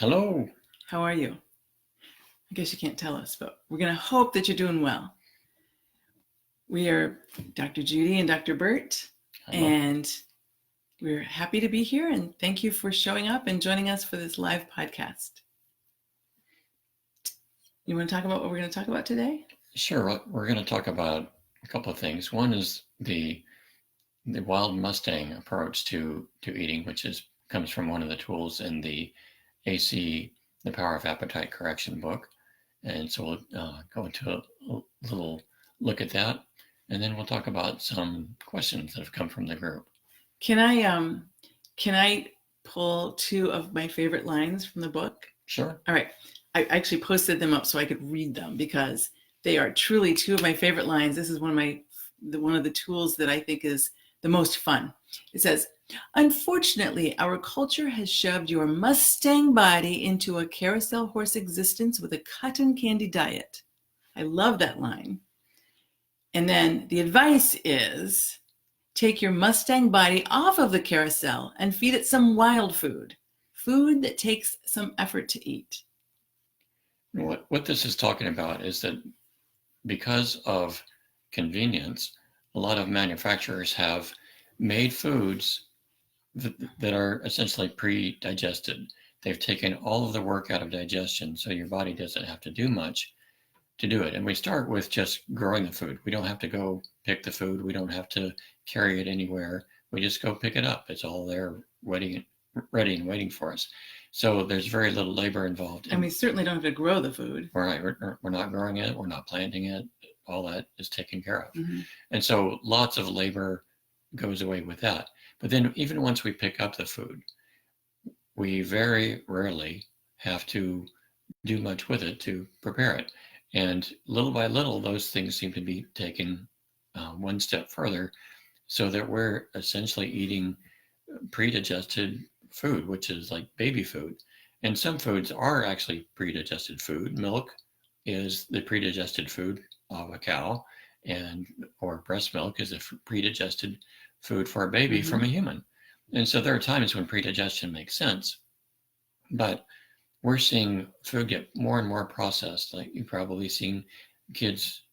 Hello. How are you? I guess you can't tell us, but we're going to hope that you're doing well. We are Dr. Judi and Dr. Bert, Hello. and we're happy to be here, and thank you for showing up and joining us for this live podcast. You want to talk about what we're going to talk about today? Sure. We're going to talk about a couple of things. One is the wild Mustang approach to eating, which comes from one of the tools in the AC, The Power of Appetite Correction book. And so we'll go into a little look at that, and then we'll talk about some questions that have come from the group. Can I pull two of my favorite lines from the book? Sure. All right. I actually posted them up so I could read them because they are truly two of my favorite lines. This is one of the tools that I think is the most fun. It says, "Unfortunately, our culture has shoved your Mustang body into a carousel horse existence with a cotton candy diet." I love that line. And then the advice is, take your Mustang body off of the carousel and feed it some wild food that takes some effort to eat. What this is talking about is that because of convenience, a lot of manufacturers have made foods that are essentially pre-digested. They've taken all of the work out of digestion, so your body doesn't have to do much to do it. And we start with just growing the food. We don't have to go pick the food. We don't have to carry it anywhere. We just go pick it up. It's all there ready and waiting for us. So there's very little labor involved. And we certainly don't have to grow the food. Right. We're not growing it. We're not planting it. All that is taken care of. Mm-hmm. And so lots of labor goes away with that. But then even once we pick up the food, we very rarely have to do much with it to prepare it. And little by little, those things seem to be taken one step further, so that we're essentially eating pre-digested food, which is like baby food. And some foods are actually pre-digested food. Milk is the pre-digested food of a cow, or breast milk is a pre-digested food for a baby Mm-hmm. from a human. And so there are times when pre-digestion makes sense, but we're seeing food get more and more processed. Like you've probably seen kids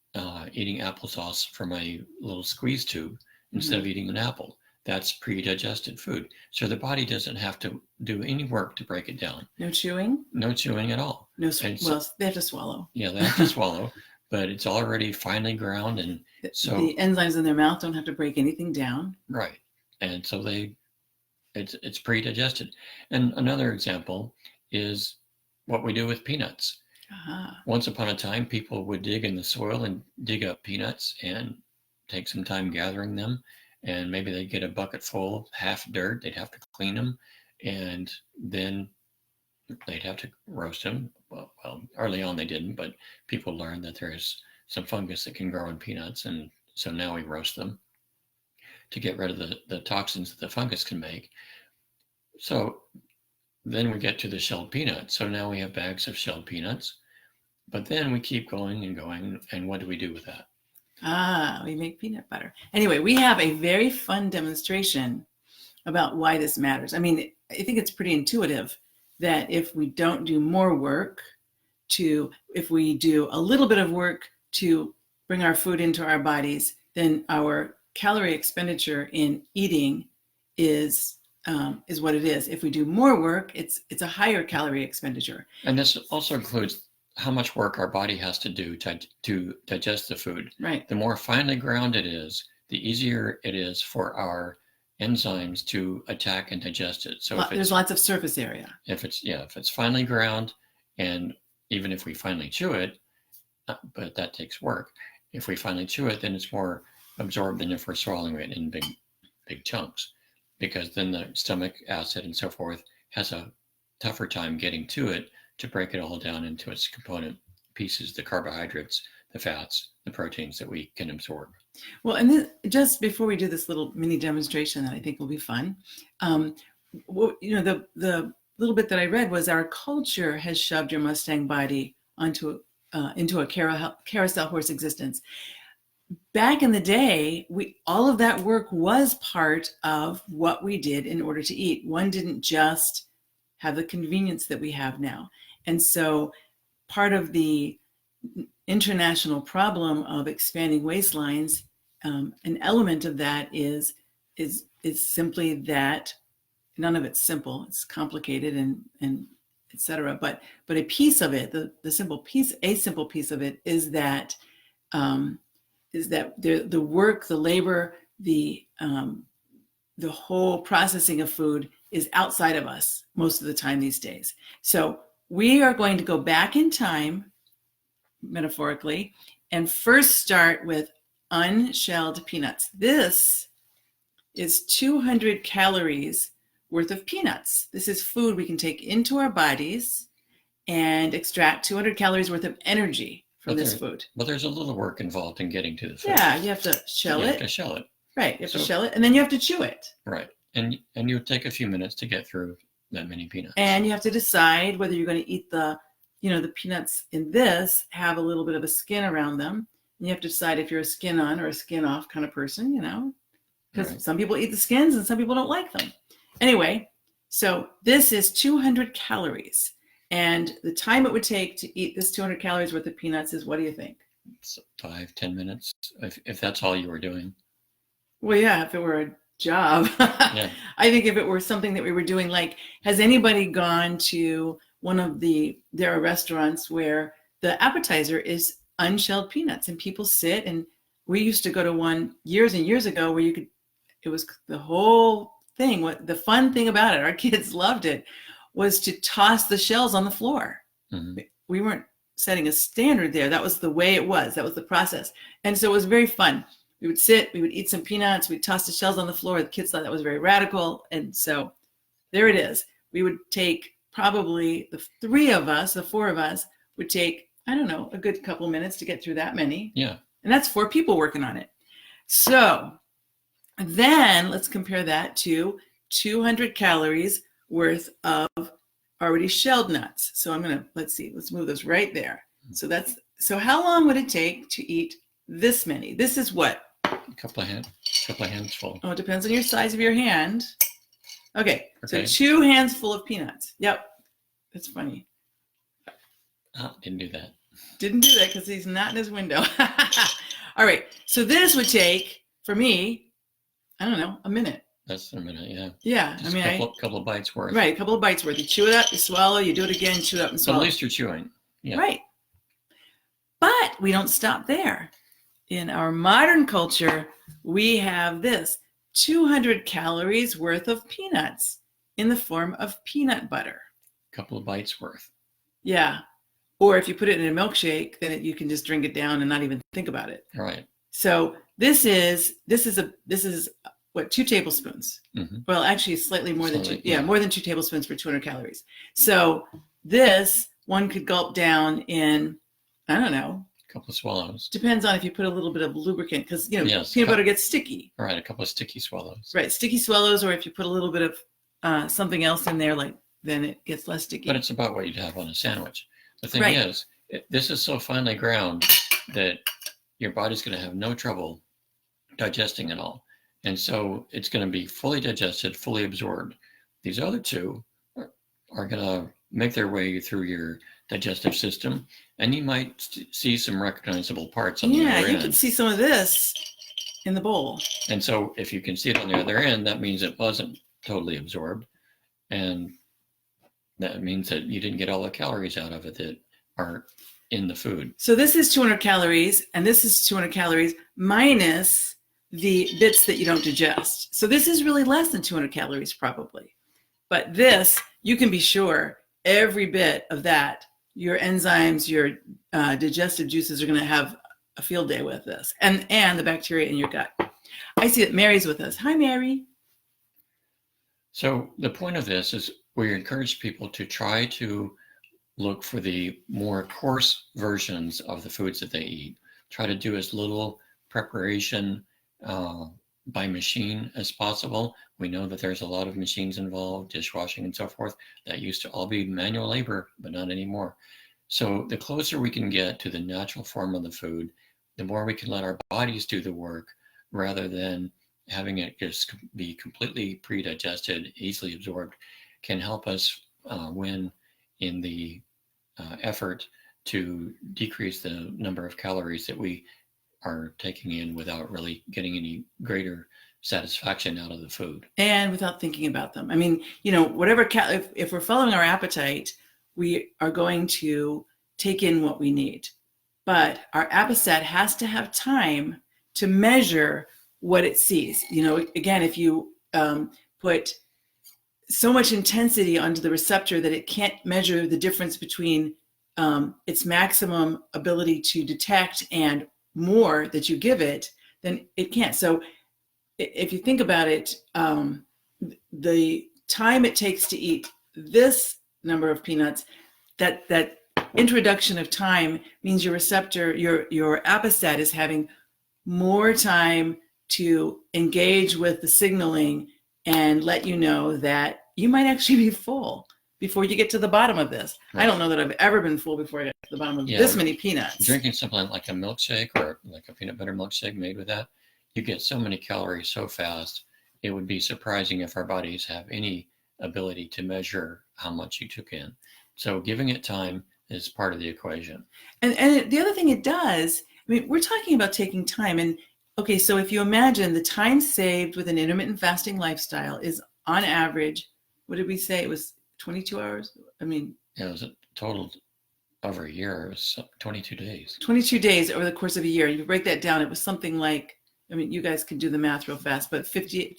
eating applesauce from a little squeeze tube instead of eating an apple. That's pre-digested food. So the body doesn't have to do any work to break it down. No chewing? No chewing at all. They have to swallow. Yeah, they have to swallow, but it's already finely ground, and so the enzymes in their mouth don't have to break anything down. Right. And so it's pre-digested. And another example is what we do with peanuts. Uh-huh. Once upon a time, people would dig in the soil and dig up peanuts and take some time gathering them. And maybe they'd get a bucket full, half dirt. They'd have to clean them. And then they'd have to roast them. Well, early on they didn't, but people learned that there's some fungus that can grow in peanuts. And so now we roast them to get rid of the toxins that the fungus can make. So then we get to the shelled peanuts. So now we have bags of shelled peanuts, but then we keep going and going. And what do we do with that? We make peanut butter. Anyway, we have a very fun demonstration about why this matters. I mean, I think it's pretty intuitive that if we don't do more work if we do a little bit of work to bring our food into our bodies, then our calorie expenditure in eating is what it is. If we do more work, it's a higher calorie expenditure. And this also includes how much work our body has to do to digest the food. Right. The more finely ground it is, the easier it is for our enzymes to attack and digest it. So there's lots of surface area. If it's finely ground, and even if we finally chew it, but that takes work. If we finally chew it, then it's more absorbed than if we're swallowing it in big chunks, because then the stomach acid and so forth has a tougher time getting to it to break it all down into its component pieces, the carbohydrates, the fats, the proteins that we can absorb. Well, and just before we do this little mini demonstration that I think will be fun, the little bit that I read was our culture has shoved your Mustang body into a carousel horse existence. Back in the day, all of that work was part of what we did in order to eat. One didn't just have the convenience that we have now. And so part of the international problem of expanding waistlines, an element of that is simply that none of it's simple. It's complicated and etc. But a piece of it, a simple piece of it is that the work, the labor, the whole processing of food is outside of us most of the time these days. So we are going to go back in time, metaphorically, and first start with unshelled peanuts. This is 200 calories worth of peanuts. This is food we can take into our bodies and extract 200 calories worth of energy from this food. But there's a little work involved in getting to the food. Yeah, you have to shell it. You have to shell it. Right, you have to shell it, and then you have to chew it. Right, and you would take a few minutes to get through that many peanuts. And you have to decide whether you're going to eat the peanuts in this have a little bit of a skin around them. And you have to decide if you're a skin on or a skin off kind of person, because some people eat the skins and some people don't like them. Anyway, so this is 200 calories. And the time it would take to eat this 200 calories worth of peanuts is, what do you think? 5-10 minutes, if that's all you were doing. Well, yeah, if it were a job. Yeah. I think if it were something that we were doing, like, has anybody gone to one of there are restaurants where the appetizer is unshelled peanuts and people sit, and we used to go to one years and years ago where it was the whole thing. What the fun thing about it, our kids loved it, was to toss the shells on the floor. Mm-hmm. We weren't setting a standard there. That was the way it was. That was the process. And so it was very fun. We would sit, we would eat some peanuts, we'd toss the shells on the floor. The kids thought that was very radical. And so there it is. We would take probably the four of us would take, I don't know, a good couple minutes to get through that many. Yeah. And that's 4 people working on it. So then let's compare that to 200 calories worth of already shelled nuts. So let's move those right there. So how long would it take to eat this many? This is what? A couple of hands full. Oh, it depends on your size of your hand. Okay. So 2 hands full of peanuts. Yep. That's funny. Didn't do that. Didn't do that because he's not in his window. All right. So this would take, for me, I don't know, a minute. Less than a minute, yeah. Yeah. Just a couple of bites worth. Right. A couple of bites worth. You chew it up, you swallow, you do it again, chew it up and swallow. But at least you're chewing. Yeah. Right. But we don't stop there. In our modern culture, we have this 200 calories worth of peanuts in the form of peanut butter. A couple of bites worth. Yeah. Or if you put it in a milkshake, then you can just drink it down and not even think about it. Right. So this is what, 2 tablespoons? Mm-hmm. Well, actually slightly more than 2. Yeah, more than 2 tablespoons for 200 calories. So this one could gulp down in, I don't know, couple of swallows. Depends on if you put a little bit of lubricant, because peanut butter gets sticky. Right, a couple of sticky swallows. Right, sticky swallows, or if you put a little bit of something else in there, then it gets less sticky. But it's about what you'd have on a sandwich. The thing is, this is so finely ground that your body's going to have no trouble digesting it all, and so it's going to be fully digested, fully absorbed. These other 2 are going to make their way through your digestive system, and you might see some recognizable parts on the other end. Yeah, you can see some of this in the bowl. And so if you can see it on the other end, that means it wasn't totally absorbed, and that means that you didn't get all the calories out of it that are in the food. So this is 200 calories, and this is 200 calories minus the bits that you don't digest. So this is really less than 200 calories probably. But this, you can be sure, every bit of that, your enzymes, your digestive juices are going to have a field day with this, and the bacteria in your gut. I see that Mary's with us. Hi, Mary. So the point of this is we encourage people to try to look for the more coarse versions of the foods that they eat. Try to do as little preparation by machine as possible. We know that there's a lot of machines involved, dishwashing and so forth. That used to all be manual labor, but not anymore. So the closer we can get to the natural form of the food, the more we can let our bodies do the work rather than having it just be completely pre-digested, easily absorbed, can help us win in the effort to decrease the number of calories that we are taking in without really getting any greater satisfaction out of the food. And without thinking about them. I mean, whatever, if we're following our appetite, we are going to take in what we need. But our appetite has to have time to measure what it sees. Again, if you put so much intensity onto the receptor that it can't measure the difference between its maximum ability to detect and more that you give it, then it can't. So if you think about it, the time it takes to eat this number of peanuts, that introduction of time means your receptor, your appetite is having more time to engage with the signaling and let you know that you might actually be full before you get to the bottom of this. Right. I don't know that I've ever been full before I got to the bottom of this many peanuts. Drinking something like a milkshake or like a peanut butter milkshake made with that, you get so many calories so fast, it would be surprising if our bodies have any ability to measure how much you took in. So giving it time is part of the equation. And the other thing it does, I mean, we're talking about taking time. And okay, so if you imagine the time saved with an intermittent fasting lifestyle is on average, what did we say? It was 22 hours? I mean, yeah, it was a total over a year. It was 22 days. 22 days over the course of a year. You break that down, it was something like, I mean, you guys can do the math real fast, but 50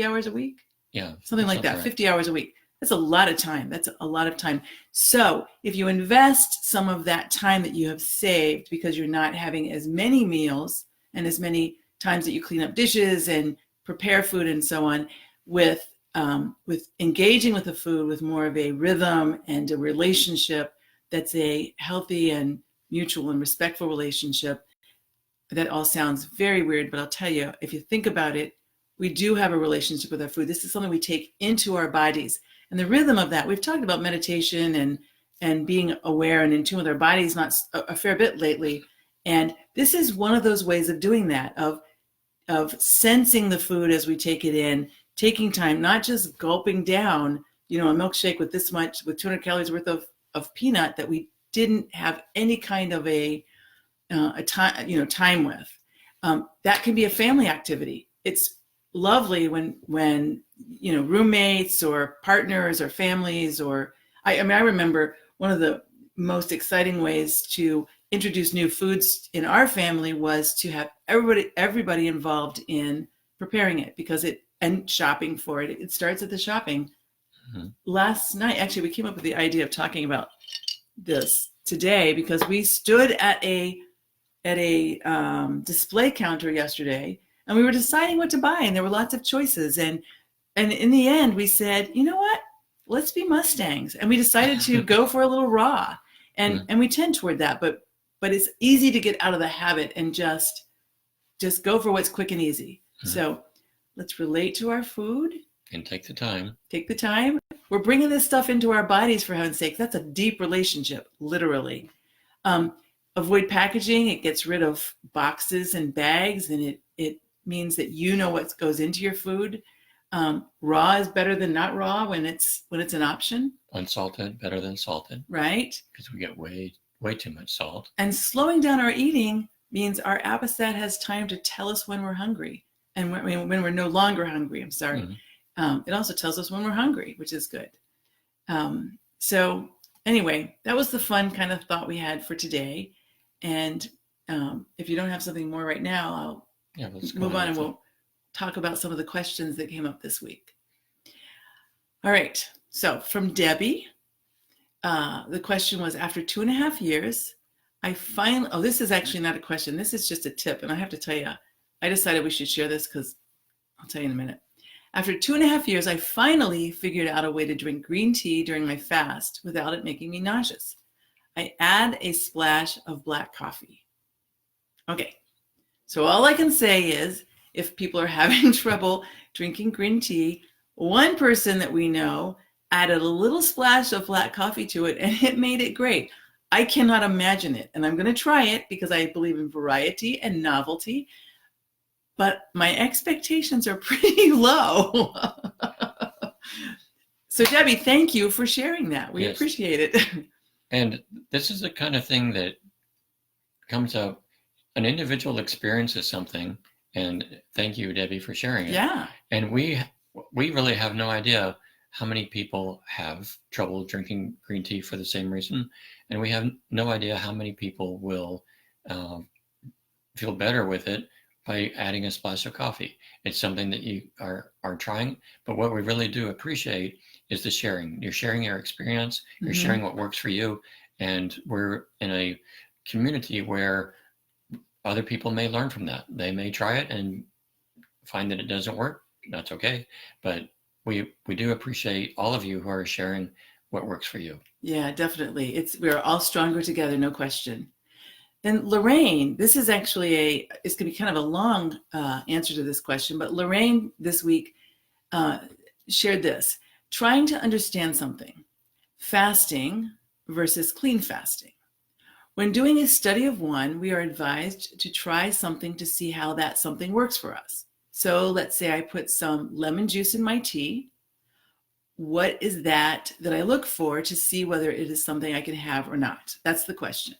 hours a week? Yeah. Something like that, right. 50 hours a week. That's a lot of time. That's a lot of time. So if you invest some of that time that you have saved because you're not having as many meals and as many times that you clean up dishes and prepare food and so on, with engaging with the food with more of a rhythm and a relationship that's a healthy and mutual and respectful relationship. That all sounds very weird, but I'll tell you, if you think about it, we do have a relationship with our food. This is something we take into our bodies. And the rhythm of that, we've talked about meditation and being aware and in tune with our bodies not a fair bit lately. And this is one of those ways of doing that, of sensing the food as we take it in, taking time, not just gulping down, a milkshake with this much, with 200 calories worth of peanut that we didn't have any kind of a time with. That can be a family activity. It's lovely when roommates or partners or families I remember one of the most exciting ways to introduce new foods in our family was to have everybody involved in preparing it and shopping for it. It starts at the shopping. Mm-hmm. Last night, actually, we came up with the idea of talking about this today because we stood at a display counter yesterday and we were deciding what to buy, and there were lots of choices. And in the end, we said, you know what? Let's be Mustangs. And we decided to go for a little raw. And we tend toward that, but it's easy to get out of the habit and just go for what's quick and easy. Mm-hmm. So let's relate to our food. And take the time. Take the time. We're bringing this stuff into our bodies, for heaven's sake. That's a deep relationship, literally. Avoid packaging. It gets rid of boxes and bags, and it means that you know what goes into your food. Raw is better than not raw when it's an option. Unsalted, better than salted. Right. Because we get way too much salt. And slowing down our eating means our appetite has time to tell us when we're hungry and when we're no longer hungry. I'm sorry. Mm-hmm. It also tells us when we're hungry, which is good. So anyway, that was the fun kind of thought we had for today. And if you don't have something more right now, I'll move on and we'll talk about some of the questions that came up this week. All right. So from Debbie, the question was, after 2.5 years, this is actually not a question. This is just a tip. And I have to tell you, I decided we should share this because I'll tell you in a minute. After 2.5 years, I finally figured out a way to drink green tea during my fast without it making me nauseous. I add a splash of black coffee. Okay. So all I can say is, if people are having trouble drinking green tea, one person that we know added a little splash of black coffee to it and it made it great. I cannot imagine it. And I'm going to try it because I believe in variety and novelty. But my expectations are pretty low. So Debbie, thank you for sharing that. We Yes. appreciate it. And this is the kind of thing that comes up. An individual experiences something, and thank you, Debbie, for sharing it. Yeah. And we really have no idea how many people have trouble drinking green tea for the same reason, and we have no idea how many people will feel better with it by adding a splash of coffee. It's something that you are trying, but what we really do appreciate is the sharing. You're sharing your experience, you're sharing what works for you, and we're in a community where other people may learn from that. They may try it and find that it doesn't work. That's okay. But we do appreciate all of you who are sharing what works for you. Yeah, definitely. We're all stronger together, no question. And Lorraine, this is actually it's going to be kind of a long answer to this question, but Lorraine this week shared this: trying to understand something, fasting versus clean fasting. When doing a study of one, we are advised to try something to see how that something works for us. So let's say I put some lemon juice in my tea. What is that I look for to see whether it is something I can have or not? That's the question.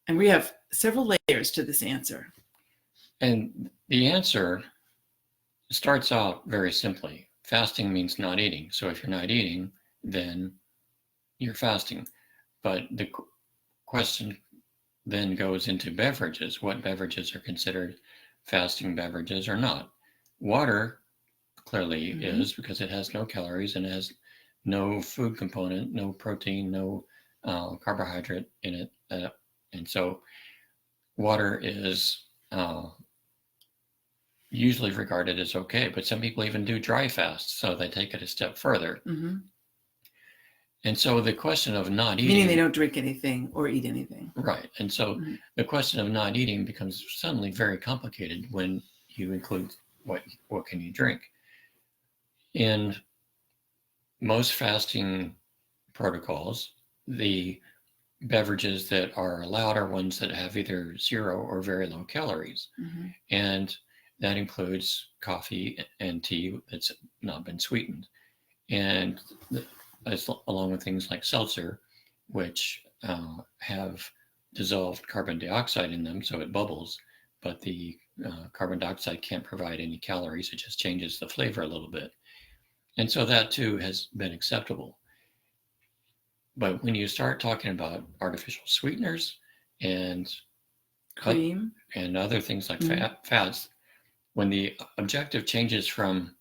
And we have several layers to this answer. And the answer starts out very simply. Fasting means not eating. So if you're not eating, then you're fasting. But the question then goes into beverages. What beverages are considered fasting beverages or not? Water clearly is, because it has no calories and it has no food component, no protein, no carbohydrate in it. And so water is usually regarded as okay, but some people even do dry fasts, so they take it a step further. And so the question of not eating... Meaning they don't drink anything or eat anything. Right. And so the question of not eating becomes suddenly very complicated when you include what can you drink. In most fasting protocols, the beverages that are allowed are ones that have either 0 or very low calories. And that includes coffee and tea that's not been sweetened. And along with things like seltzer, which have dissolved carbon dioxide in them, so it bubbles, but the carbon dioxide can't provide any calories. It just changes the flavor a little bit. And so that too has been acceptable. But when you start talking about artificial sweeteners and cream and other things like fats, when the objective changes from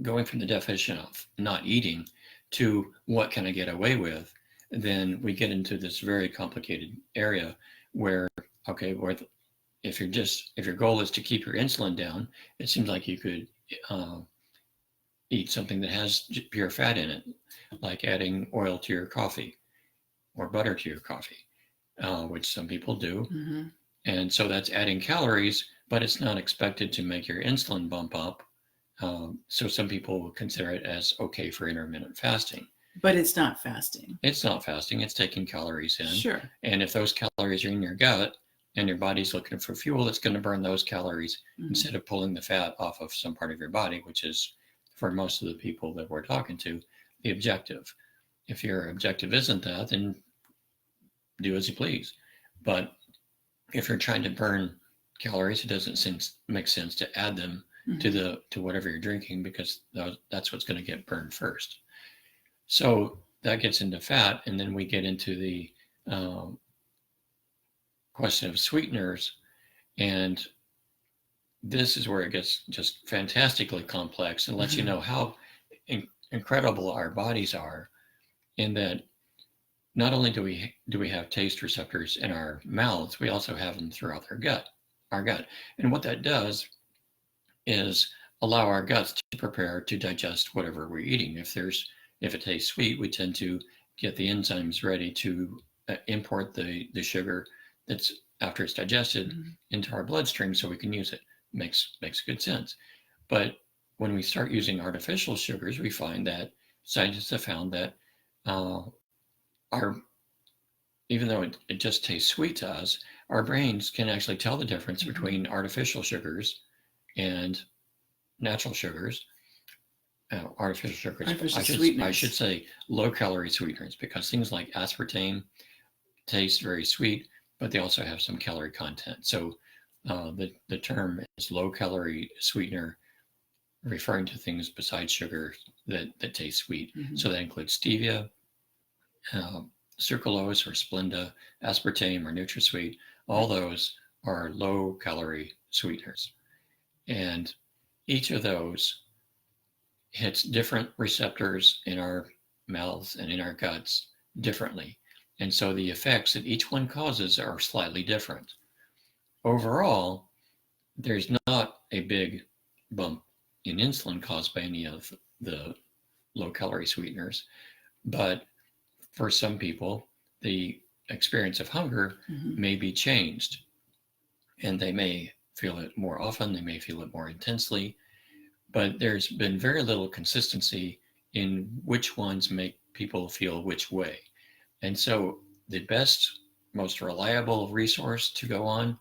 going from the definition of not eating to what can I get away with, then we get into this very complicated area where, okay, if your goal is to keep your insulin down, it seems like you could eat something that has pure fat in it, like adding oil to your coffee or butter to your coffee, which some people do. And so that's adding calories, but it's not expected to make your insulin bump up. So some people will consider it as okay for intermittent fasting. But it's not fasting. It's not fasting. It's taking calories in. Sure. And if those calories are in your gut and your body's looking for fuel, it's going to burn those calories instead of pulling the fat off of some part of your body, which is, for most of the people that we're talking to, the objective. If your objective isn't that, then do as you please. But if you're trying to burn calories, it doesn't make sense to add them to whatever you're drinking, because that's what's going to get burned first. So that gets into fat, and then we get into the question of sweeteners, and this is where it gets just fantastically complex and lets you know how incredible our bodies are, in that not only do we have taste receptors in our mouths, we also have them throughout our gut. And what that does is allow our guts to prepare to digest whatever we're eating. If it tastes sweet, we tend to get the enzymes ready to import the sugar that's, after it's digested, into our bloodstream so we can use it. Makes good sense. But when we start using artificial sugars, we find that scientists have found that even though it just tastes sweet to us, our brains can actually tell the difference between artificial sugars and natural sugars artificial sugars. Artificial I sweeteners. should say low-calorie sweeteners, because things like aspartame taste very sweet, but they also have some calorie content. So the term is low-calorie sweetener, referring to things besides sugar that taste sweet. Mm-hmm. So that includes stevia, sucralose or Splenda, aspartame or NutraSweet. All those are low-calorie sweeteners. And each of those hits different receptors in our mouths and in our guts differently. And so the effects that each one causes are slightly different. Overall, there's not a big bump in insulin caused by any of the low-calorie sweeteners, but for some people, the experience of hunger may be changed, and they may feel it more often, they may feel it more intensely, but there's been very little consistency in which ones make people feel which way. And so the best, most reliable resource to go on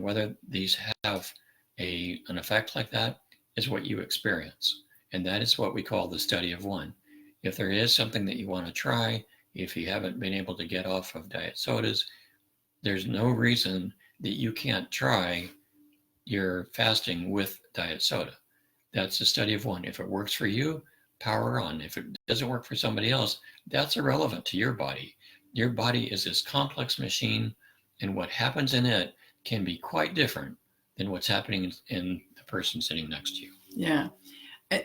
whether these have an effect like that is what you experience. And that is what we call the study of one. If there is something that you want to try, if you haven't been able to get off of diet sodas, there's no reason that you can't try your fasting with diet soda. That's the study of one. If it works for you, power on. If it doesn't work for somebody else, that's irrelevant to your body. Your body is this complex machine, and what happens in it can be quite different than what's happening in the person sitting next to you. Yeah.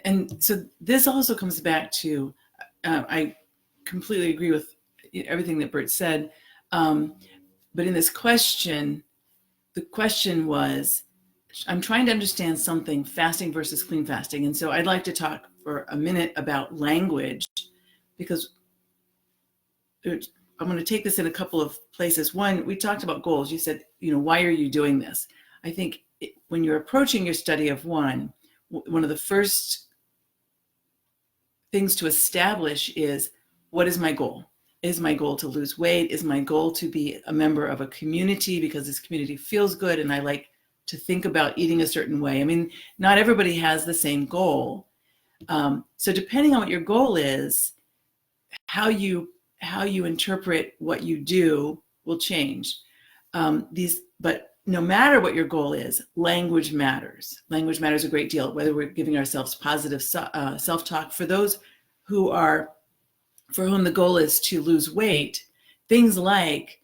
And so this also comes back to, I completely agree with everything that Bert said. But in this question, the question was, I'm trying to understand something, fasting versus clean fasting. And so I'd like to talk for a minute about language, because I'm going to take this in a couple of places. One, we talked about goals. You said, why are you doing this? I think when you're approaching your study of one of the first things to establish is, what is my goal? Is my goal to lose weight? Is my goal to be a member of a community because this community feels good and I like to think about eating a certain way? I mean, not everybody has the same goal. So depending on what your goal is, how you interpret what you do will change. But no matter what your goal is, language matters. Language matters a great deal, whether we're giving ourselves positive self-talk. For those for whom the goal is to lose weight, things like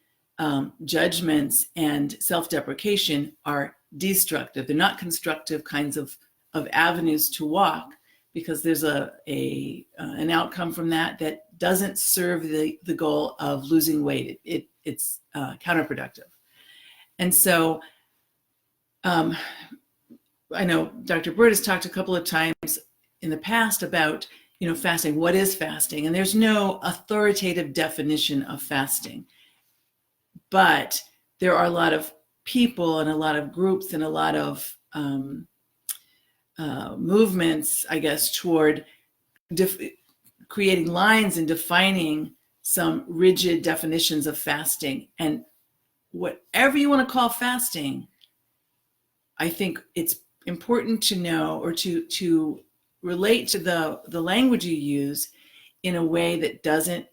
judgments and self-deprecation are destructive. They're not constructive kinds of avenues to walk, because there's an outcome from that doesn't serve the goal of losing weight. It's counterproductive. And so I know Dr. Bert has talked a couple of times in the past about, fasting. What is fasting? And there's no authoritative definition of fasting. But there are a lot of people and a lot of groups and a lot of movements, I guess, toward creating lines and defining some rigid definitions of fasting. And whatever you want to call fasting, I think it's important to know, or to relate to the language you use in a way that doesn't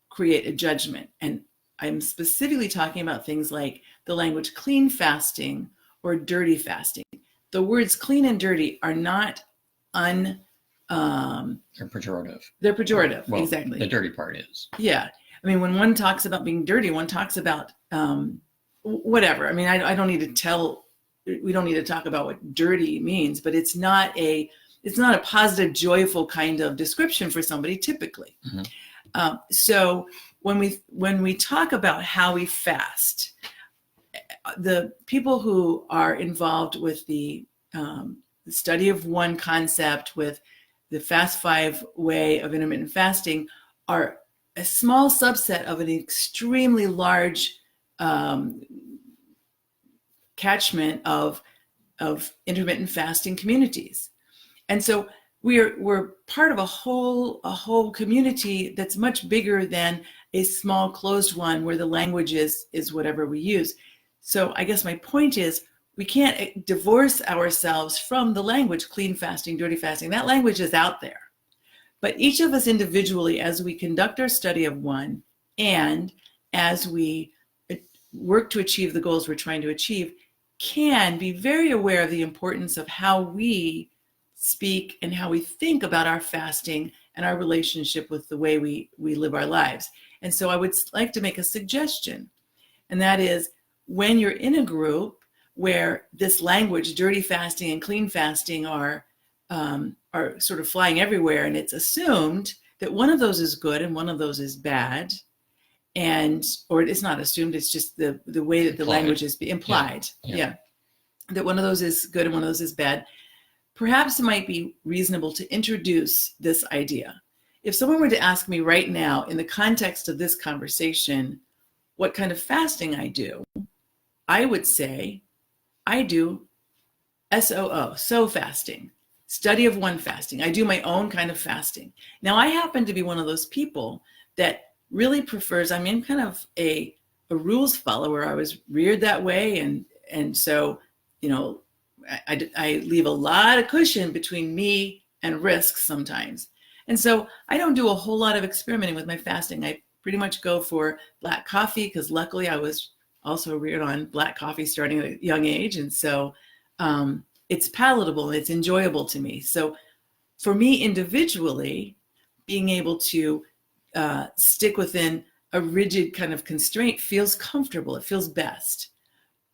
create a judgment. And I'm specifically talking about things like the language clean fasting or dirty fasting. The words clean and dirty are not they're pejorative. They're pejorative, well, exactly. The dirty part is. Yeah. I mean, when one talks about being dirty, one talks about whatever. I mean, I don't need to we don't need to talk about what dirty means, but it's not a positive, joyful kind of description for somebody typically. Mm-hmm. So when we talk about how we fast, the people who are involved with the study of one concept, with the Fast 5 way of intermittent fasting, are a small subset of an extremely large catchment of intermittent fasting communities. And so we're part of a whole community that's much bigger than a small closed one where the language is whatever we use. So I guess my point is, we can't divorce ourselves from the language, clean fasting, dirty fasting. That language is out there. But each of us individually, as we conduct our study of one, and as we work to achieve the goals we're trying to achieve, can be very aware of the importance of how we speak and how we think about our fasting and our relationship with the way we live our lives. And so I would like to make a suggestion, and that is, when you're in a group where this language, dirty fasting and clean fasting, are sort of flying everywhere, and it's assumed that one of those is good and one of those is bad, or it's not assumed, it's just the way that the language is implied. Yeah. That one of those is good and one of those is bad. Perhaps it might be reasonable to introduce this idea. If someone were to ask me right now, in the context of this conversation, what kind of fasting I do, I would say I do SOO, so fasting, study of one fasting. I do my own kind of fasting. Now, I happen to be one of those people that really prefers, I'm in kind of a rules follower. I was reared that way. And so, I leave a lot of cushion between me and risk sometimes. And so I don't do a whole lot of experimenting with my fasting. I pretty much go for black coffee, because luckily I was also reared on black coffee starting at a young age. And so it's palatable and it's enjoyable to me. So for me individually, being able to stick within a rigid kind of constraint feels comfortable. It feels best.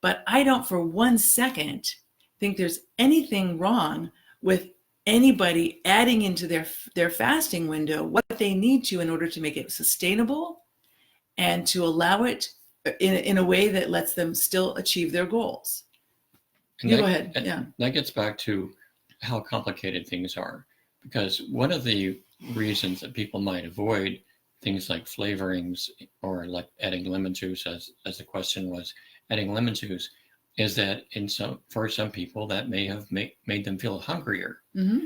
But I don't for 1 second think there's anything wrong with anybody adding into their fasting window what they need to in order to make it sustainable and to allow it in a way that lets them still achieve their goals. Go ahead. Yeah. That gets back to how complicated things are, because one of the reasons that people might avoid things like flavorings, or like adding lemon juice, as the question was, adding lemon juice, is that for some people that may have made them feel hungrier. Mm-hmm.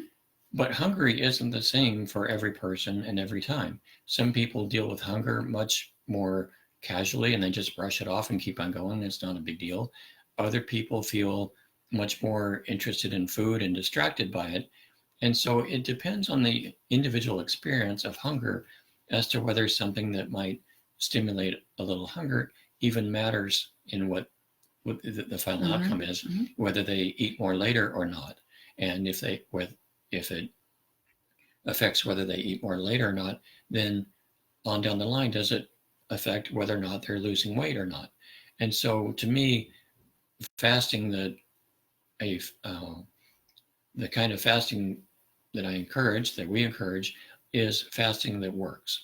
But hungry isn't the same for every person and every time. Some people deal with hunger much more casually and they just brush it off and keep on going. It's not a big deal. Other people feel much more interested in food and distracted by it. And so it depends on the individual experience of hunger as to whether something that might stimulate a little hunger even matters in what the final outcome is, whether they eat more later or not. And if it affects whether they eat more later or not, then on down the line, does it affect whether or not they're losing weight or not? And so to me, fasting the kind of fasting that we encourage is fasting that works.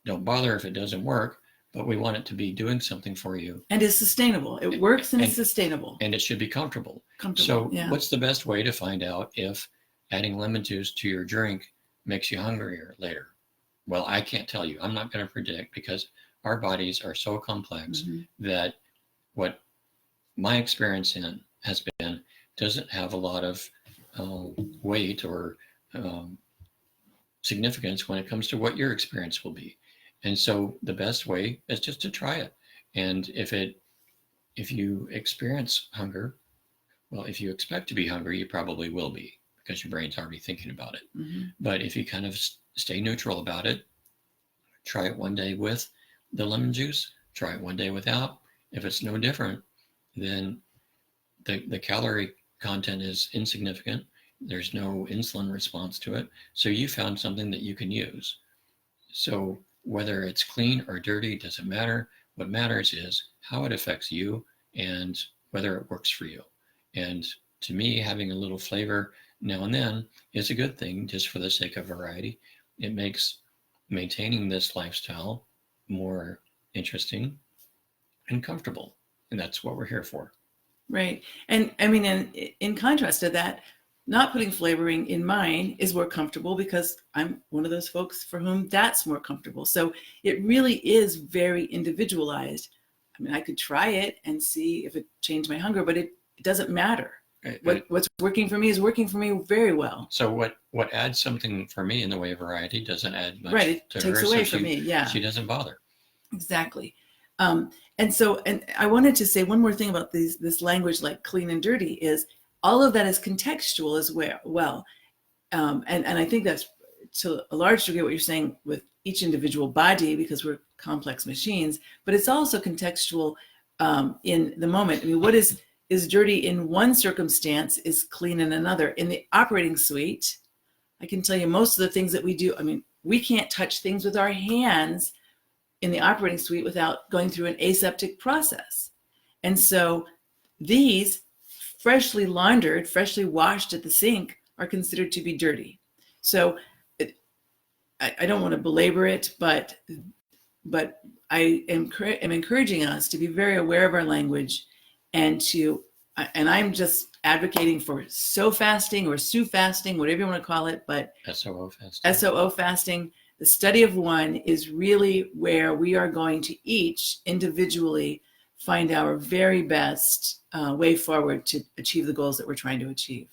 Don't bother if it doesn't work, but we want it to be doing something for you. And it's sustainable. It works and it's sustainable. And it should be comfortable. So what's the best way to find out if adding lemon juice to your drink makes you hungrier later? Well, I can't tell you. I'm not going to predict, because our bodies are so complex that what my experience has been doesn't have a lot of weight or significance when it comes to what your experience will be. And so the best way is just to try it. And if you experience hunger, well, if you expect to be hungry, you probably will be, because your brain's already thinking about it. But if you kind of stay neutral about it, try it one day with the lemon juice, try it one day without. If it's no different, then the calorie content is insignificant. There's no insulin response to it. So you found something that you can use. So whether it's clean or dirty doesn't matter. What matters is how it affects you and whether it works for you. And to me, having a little flavor now and then is a good thing, just for the sake of variety. It makes maintaining this lifestyle more interesting and comfortable. And that's what we're here for. Right. And I mean, in contrast to that, not putting flavoring in mine is more comfortable, because I'm one of those folks for whom that's more comfortable. So it really is very individualized. I mean, I could try it and see if it changed my hunger, but it doesn't matter. What's working for me is working for me very well. So what adds something for me in the way of variety doesn't add much it to takes her. away so from me. Yeah. She doesn't bother. Exactly. And so, and I wanted to say one more thing about this language like clean and dirty is all of that is contextual as well. And I think that's to a large degree what you're saying with each individual body, because we're complex machines, but it's also contextual in the moment. I mean, what is dirty in one circumstance is clean in another. In the operating suite, I can tell you most of the things that we do, I mean, we can't touch things with our hands in the operating suite without going through an aseptic process. And so these freshly laundered, freshly washed at the sink are considered to be dirty. So I don't want to belabor it, but I am encouraging us to be very aware of our language, and I'm just advocating for SO fasting or SU fasting, whatever you want to call it, but SOO fasting. SOO fasting. The study of one is really where we are going to each individually find our very best way forward to achieve the goals that we're trying to achieve.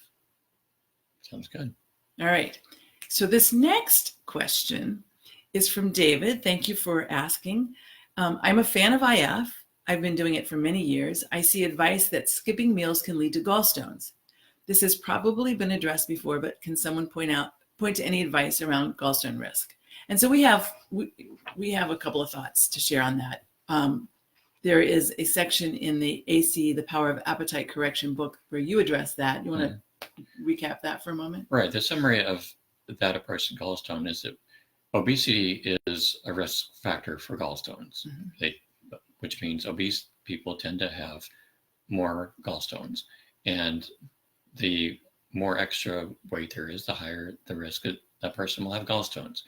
Sounds good. All right. So this next question is from David. Thank you for asking. I'm a fan of IF. I've been doing it for many years. I see advice that skipping meals can lead to gallstones. This has probably been addressed before, but can someone point to any advice around gallstone risk? And so we have a couple of thoughts to share on that. There is a section in the AC, The Power of Appetite Correction book, where you address that. You want to recap that for a moment? Right. The summary of that approach to gallstone is that obesity is a risk factor for gallstones, which means obese people tend to have more gallstones. And the more extra weight there is, the higher the risk that person will have gallstones.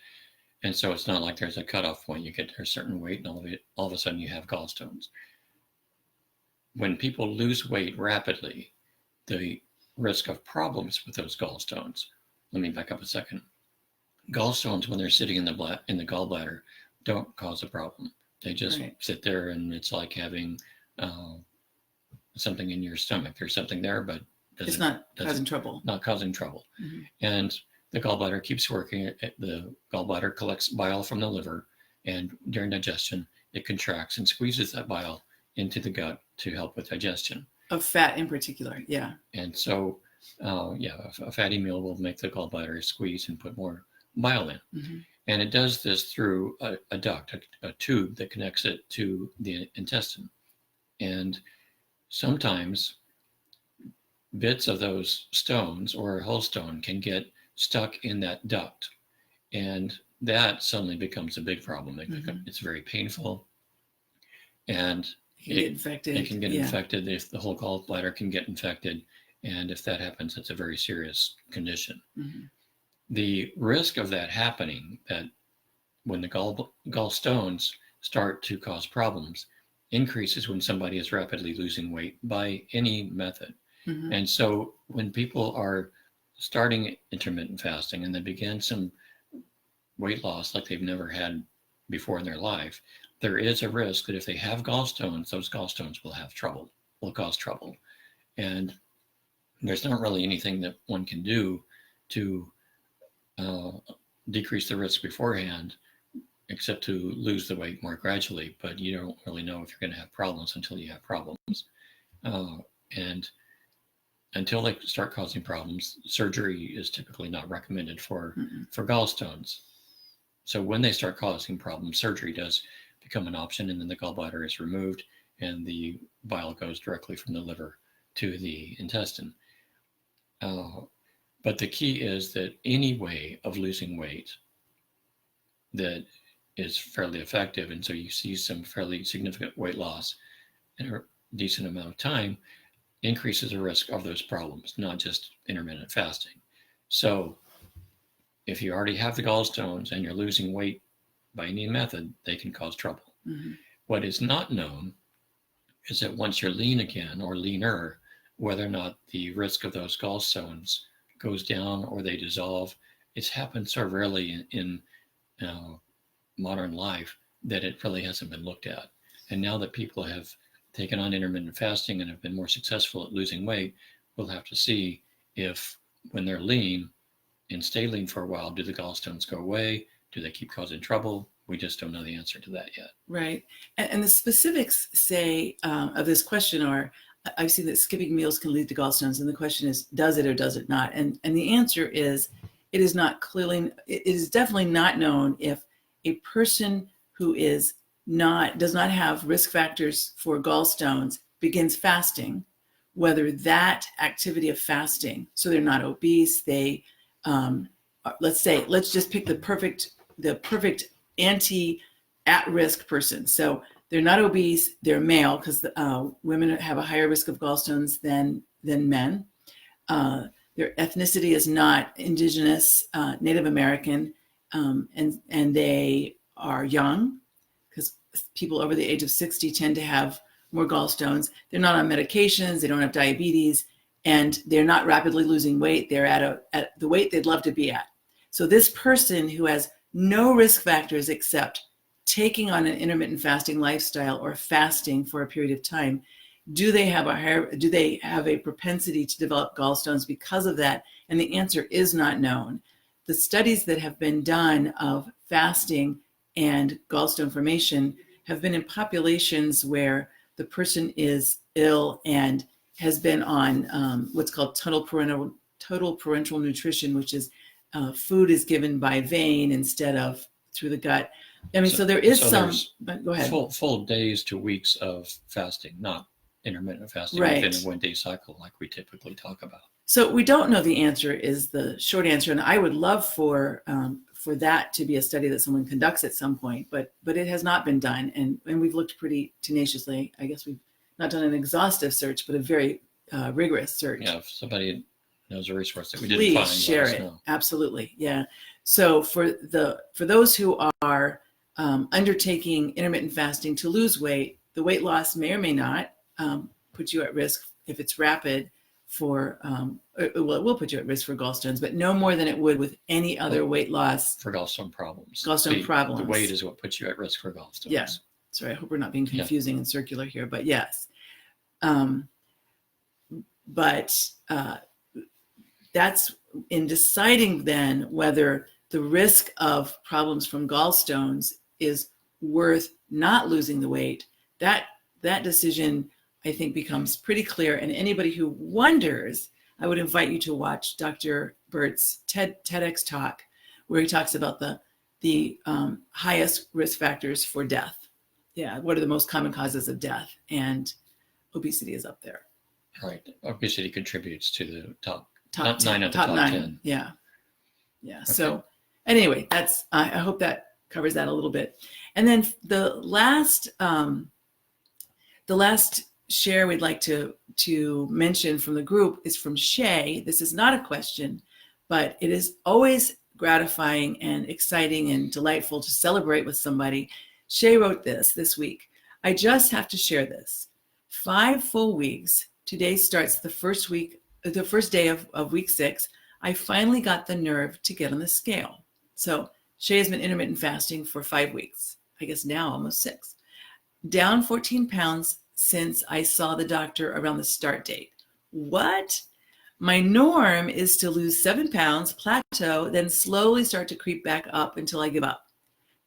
And so it's not like there's a cutoff point. You get to a certain weight and all of a sudden you have gallstones. When people lose weight rapidly, the risk of problems with those gallstones, let me back up a second. Gallstones, when they're sitting in the gallbladder, don't cause a problem. They just sit there, and it's like having something in your stomach. There's something there, but it's not causing trouble. Not causing trouble. And the gallbladder keeps working. The gallbladder collects bile from the liver, and during digestion, it contracts and squeezes that bile into the gut to help with digestion. Of fat in particular, yeah. And so, a fatty meal will make the gallbladder squeeze and put more bile in. And it does this through a duct, a tube that connects it to the intestine. And sometimes bits of those stones or a whole stone can get stuck in that duct. And that suddenly becomes a big problem. It's very painful. And it can get infected. If the whole gallbladder can get infected. And if that happens, it's a very serious condition. The risk of that happening, that when the gallstones start to cause problems, increases when somebody is rapidly losing weight by any method. And so when people are starting intermittent fasting and they begin some weight loss like they've never had before in their life, there is a risk that if they have gallstones, those gallstones will cause trouble. And there's not really anything that one can do to decrease the risk beforehand, except to lose the weight more gradually. But you don't really know if you're going to have problems until you have problems. And until they start causing problems, surgery is typically not recommended for gallstones. So when they start causing problems, surgery does become an option, and then the gallbladder is removed and the bile goes directly from the liver to the intestine. But the key is that any way of losing weight that is fairly effective, and so you see some fairly significant weight loss in a decent amount of time, increases the risk of those problems, not just intermittent fasting. So if you already have the gallstones and you're losing weight by any method, they can cause trouble. What is not known is that once you're lean again or leaner, whether or not the risk of those gallstones goes down or they dissolve. It's happened so rarely in modern life that it really hasn't been looked at. And now that people have taken on intermittent fasting and have been more successful at losing weight, we'll have to see if when they're lean and stay lean for a while, do the gallstones go away? Do they keep causing trouble? we just don't know the answer to that yet. Right. And the specifics say of this question are, I've seen that skipping meals can lead to gallstones. And the question is, does it or does it not? And the answer is, it is definitely not known if a person who does not have risk factors for gallstones begins fasting, whether that activity of fasting, so they're not obese, they, let's just pick the perfect at-risk person. So they're not obese, they're male, because women have a higher risk of gallstones than men. Their ethnicity is not indigenous, Native American, and they are young, because people over the age of 60 tend to have more gallstones. They're not on medications, they don't have diabetes, and they're not rapidly losing weight. They're at the weight they'd love to be at. So this person who has no risk factors except taking on an intermittent fasting lifestyle or fasting for a period of time, do they have a propensity to develop gallstones because of that? And the answer is not known. The studies that have been done of fasting and gallstone formation have been in populations where the person is ill and has been on what's called total parenteral nutrition, which is food is given by vein instead of through the gut. I mean, so there is some, but go ahead. Full days to weeks of fasting, not intermittent fasting Right. within a 1 day cycle like we typically talk about. So we don't know the answer is the short answer. And I would love for that to be a study that someone conducts at some point, but it has not been done. And we've looked pretty tenaciously. I guess we've not done an exhaustive search, but a very rigorous search. Yeah, if somebody knows a resource that we didn't Please find, share let us it. know. Absolutely. Yeah. So for those who are undertaking intermittent fasting to lose weight, the weight loss may or may not put you at risk if it's rapid for, it will put you at risk for gallstones, but no more than it would with any other weight loss. For gallstone problems. Problems. The weight is what puts you at risk for gallstones. Yeah. Sorry, I hope we're not being confusing and circular here, but yes. But that's in deciding then whether the risk of problems from gallstones is worth not losing the weight. That decision, I think, becomes pretty clear. And anybody who wonders, I would invite you to watch Dr. Bert's TEDx talk, where he talks about the highest risk factors for death. Yeah, what are the most common causes of death? And obesity is up there. Right. Obesity contributes to the top 9 of the top 10. Yeah. Okay. So anyway, I hope that covers that a little bit. And then the last share we'd like to mention from the group is from Shay. This is not a question, but it is always gratifying and exciting and delightful to celebrate with somebody. Shay wrote this week. I just have to share this. 5 full weeks. Today starts the first day of week 6. I finally got the nerve to get on the scale. So Shay has been intermittent fasting for 5 weeks. I guess now almost 6. Down 14 pounds since I saw the doctor around the start date. What? My norm is to lose 7 pounds, plateau, then slowly start to creep back up until I give up.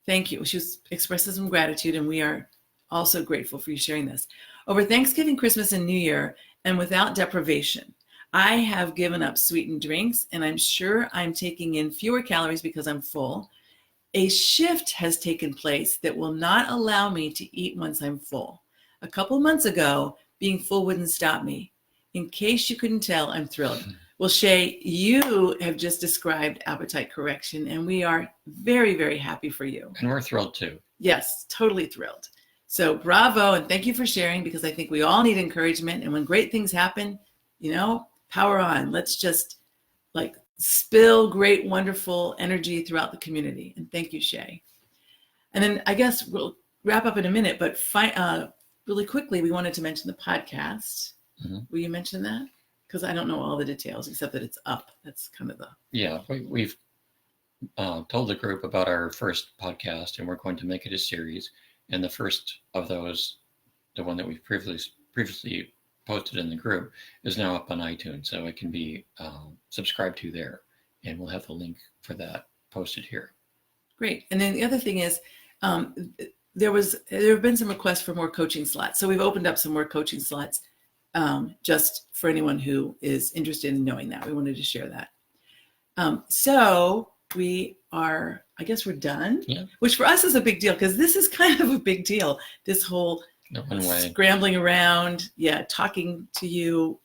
Thank you. She expresses some gratitude, and we are also grateful for you sharing this. Over Thanksgiving, Christmas, and New Year, and without deprivation, I have given up sweetened drinks, and I'm sure I'm taking in fewer calories because I'm full. A shift has taken place that will not allow me to eat once I'm full. A couple months ago, being full wouldn't stop me. In case you couldn't tell, I'm thrilled. Well, Shay, you have just described appetite correction, and we are very, very happy for you. And we're thrilled too. Yes, totally thrilled. So bravo, and thank you for sharing, because I think we all need encouragement. And when great things happen, power on. Let's just spill great, wonderful energy throughout the community. And thank you, Shay. And then I guess we'll wrap up in a minute, but really quickly, we wanted to mention the podcast. Mm-hmm. Will you mention that? Because I don't know all the details except that it's up. That's kind of the... Yeah, we've told the group about our first podcast, and we're going to make it a series. And the first of those, the one that we've previously posted in the group, is now up on iTunes, so it can be subscribed to there. And we'll have the link for that posted here. Great. And then the other thing is, There have been some requests for more coaching slots. So we've opened up some more coaching slots just for anyone who is interested in knowing that. We wanted to share that. So we are, I guess we're done, Yeah. Which for us is a big deal because this is kind of a big deal. This whole scrambling around, talking to you.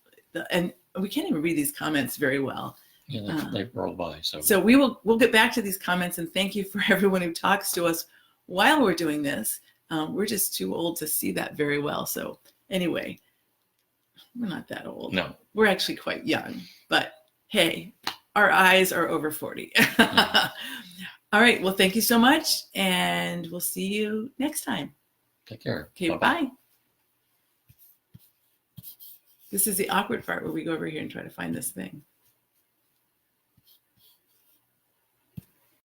And we can't even read these comments very well. Yeah, they roll by. So we'll get back to these comments, and thank you for everyone who talks to us while we're doing this. We're just too old to see that very well. So anyway, we're not that old. No. We're actually quite young, but hey, our eyes are over 40. Yeah. All right. Well, thank you so much, and we'll see you next time. Take care. Okay, bye. This is the awkward part where we go over here and try to find this thing.